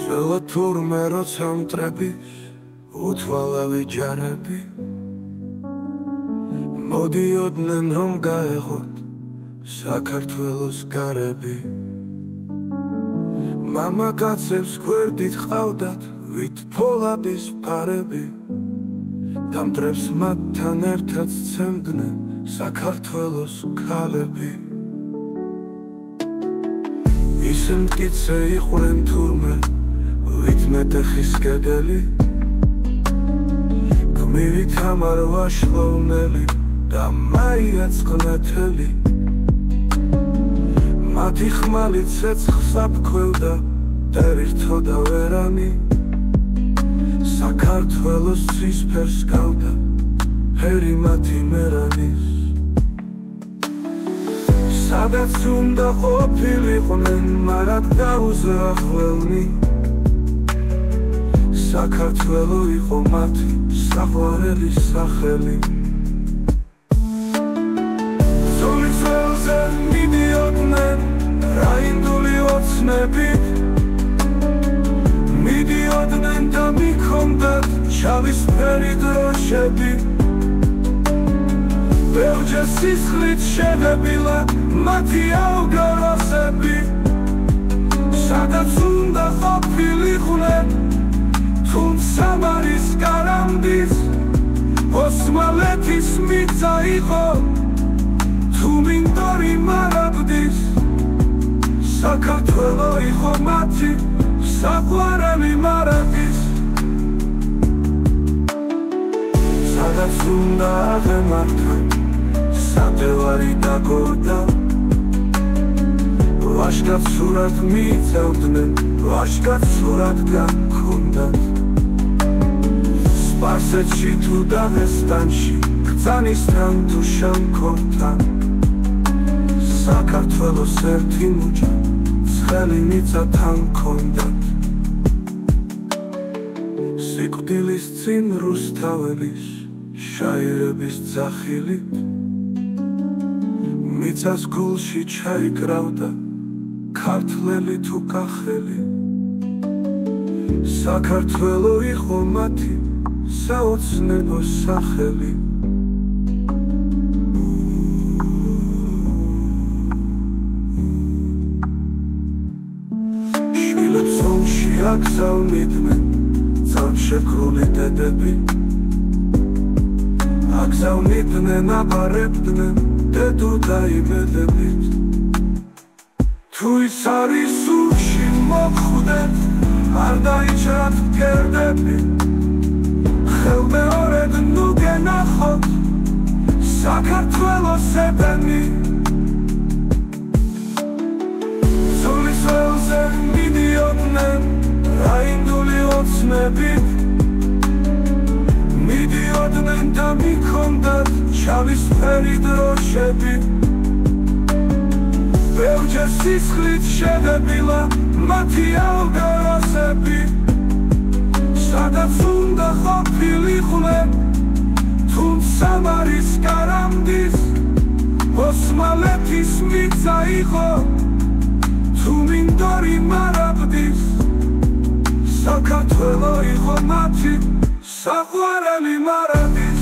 Žēl turme roca mtrebis, უთვალავი ჯარები მოდიოდნენ რომ გაეღოთ საქართველოს გარები მამაკაცებს გვერდით ყავდათ ვით ფოლადის ფარები და მტრებს მათთან ერთად სცემდნენ საქართველოს ქალები ისე მტკიცე იყვნენ თურმე ვით მეტეხის კედელი გმირით ამარვა შლოვნელი და მაიაც ყნეთელი მათი ხმალით ცეცხლს აფქვევდა დერირთოდა ვერანი საქართველოს ცისფერს გავდა ფერი მათი მერანის სადაც უნდა ყოფილიყვნენ მარად დაუზრახველნი საქართველო იყო მათი საყვარელის სახელი ზოლის ველზე მიდიოდნენ რაინდული ოცნებით მიდიოდნენ და მიქონდათ შავისფერი დროშები ბევრჯერ სისხლით შევებილა მათი ავგარასები სადაც უნდა ყოფილიყვნენ თუმცა მარის გარანდის ოსმალეთის მიწა იყო თუ მინდორი მარაგდის საქართველო იყო მათი საყვარელი მარაგის სადაც უნდა აღემართა სადევარი დაგორდა ვაშკაც სურად მიწევდნენ ვაშკაც სურად გაქონდათ სპარსეთში თუ დაღესტანში კრძანისთან თუ შამქორთან საქართველოს ერთი მუჭა ცხელი მიწათან ქონდათ სიკვდილის წინ რუსთაველის შაირების ძახილით მიწას გულში ჩაიკრავდა ქართველი თუ კახელი საქართველო იყო მათი საოცნებო სახელი შვილებს ომში აგზავნიდნენ ძალშეკრული დედები აგზავნიდნენ აბარებდნენ დედუ დაიმედებით თუ ის არის სულში მოხვდეთ არ დაიჭრათ მკერდები ხელმეორედ ნუ გენახოთ საქართველოს ებენი ზოლის ველზე მიდიოდნენ რაინდული ოცნებით მიდიოდნენ და მიქონდათ შავისფერი დროშები ბევრჯერ სისხლით შევებილა მათი ავგარასები სადაც უნდა ყოფილიყვნენ თუმცა მარის გარანდის ოსმალეთის მიწა იყო თუ მინდორი მარაგდის საქართველო იყო მათი საყვარელი მარაგის